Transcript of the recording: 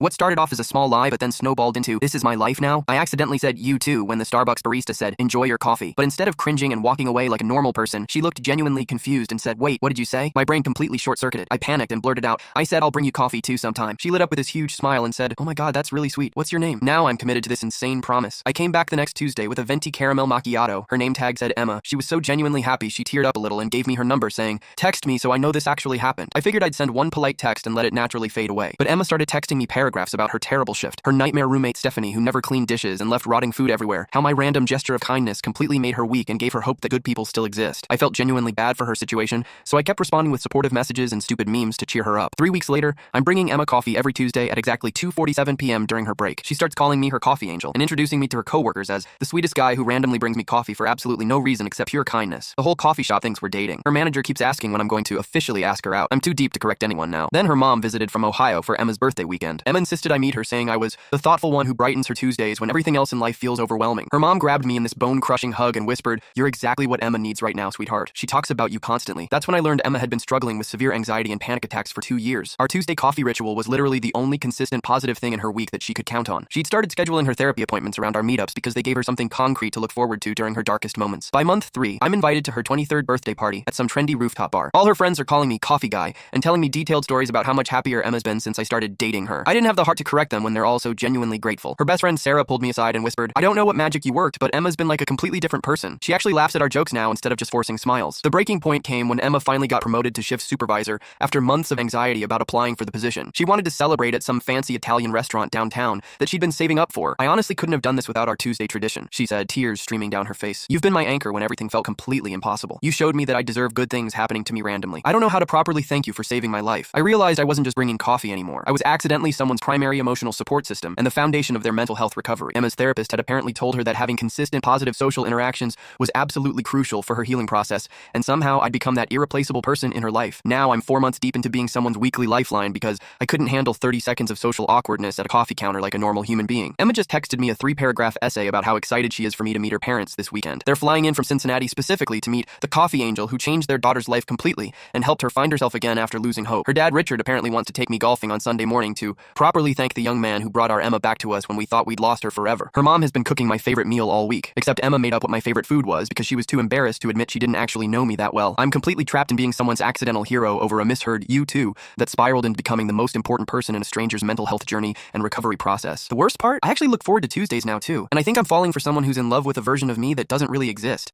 What started off as a small lie but then snowballed into, "This is my life now?" I accidentally said, "You too," when the Starbucks barista said, "Enjoy your coffee." But instead of cringing and walking away like a normal person, she looked genuinely confused and said, "Wait, what did you say?" My brain completely short-circuited. I panicked and blurted out, "I said I'll bring you coffee too sometime." She lit up with this huge smile and said, "Oh my god, that's really sweet. What's your name?" Now I'm committed to this insane promise. I came back the next Tuesday with a venti caramel macchiato. Her name tag said Emma. She was so genuinely happy she teared up a little and gave me her number saying, "Text me so I know this actually happened." I figured I'd send one polite text and let it naturally fade away. But Emma started texting me paragraphs about her terrible shift, her nightmare roommate Stephanie who never cleaned dishes and left rotting food everywhere, how my random gesture of kindness completely made her weak and gave her hope that good people still exist. I felt genuinely bad for her situation, so I kept responding with supportive messages and stupid memes to cheer her up. 3 weeks later, I'm bringing Emma coffee every Tuesday at exactly 2:47 p.m. during her break. She starts calling me her coffee angel and introducing me to her coworkers as the sweetest guy who randomly brings me coffee for absolutely no reason except pure kindness. The whole coffee shop thinks we're dating. Her manager keeps asking when I'm going to officially ask her out. I'm too deep to correct anyone now. Then her mom visited from Ohio for Emma's birthday weekend. Emma insisted I meet her, saying I was the thoughtful one who brightens her Tuesdays when everything else in life feels overwhelming. Her mom grabbed me in this bone-crushing hug and whispered, "You're exactly what Emma needs right now, sweetheart. She talks about you constantly." That's when I learned Emma had been struggling with severe anxiety and panic attacks for 2 years. Our Tuesday coffee ritual was literally the only consistent positive thing in her week that she could count on. She'd started scheduling her therapy appointments around our meetups because they gave her something concrete to look forward to during her darkest moments. By month 3, I'm invited to her 23rd birthday party at some trendy rooftop bar. All her friends are calling me coffee guy and telling me detailed stories about how much happier Emma's been since I started dating her. I didn't have the heart to correct them when they're all so genuinely grateful. Her best friend Sarah pulled me aside and whispered, "I don't know what magic you worked, but Emma's been like a completely different person. She actually laughs at our jokes now instead of just forcing smiles." The breaking point came when Emma finally got promoted to shift supervisor after months of anxiety about applying for the position. She wanted to celebrate at some fancy Italian restaurant downtown that she'd been saving up for. "I honestly couldn't have done this without our Tuesday tradition," she said, tears streaming down her face. "You've been my anchor when everything felt completely impossible. You showed me that I deserve good things happening to me randomly. I don't know how to properly thank you for saving my life." I realized I wasn't just bringing coffee anymore. I was accidentally someone's primary emotional support system and the foundation of their mental health recovery. Emma's therapist had apparently told her that having consistent positive social interactions was absolutely crucial for her healing process, and somehow I'd become that irreplaceable person in her life. Now I'm 4 months deep into being someone's weekly lifeline because I couldn't handle 30 seconds of social awkwardness at a coffee counter like a normal human being. Emma just texted me a 3-paragraph essay about how excited she is for me to meet her parents this weekend. They're flying in from Cincinnati specifically to meet the coffee angel who changed their daughter's life completely and helped her find herself again after losing hope. Her dad, Richard, apparently wants to take me golfing on Sunday morning to properly thank the young man who brought our Emma back to us when we thought we'd lost her forever. Her mom has been cooking my favorite meal all week, except Emma made up what my favorite food was because she was too embarrassed to admit she didn't actually know me that well. I'm completely trapped in being someone's accidental hero over a misheard "you too" that spiraled into becoming the most important person in a stranger's mental health journey and recovery process. The worst part? I actually look forward to Tuesdays now too, and I think I'm falling for someone who's in love with a version of me that doesn't really exist.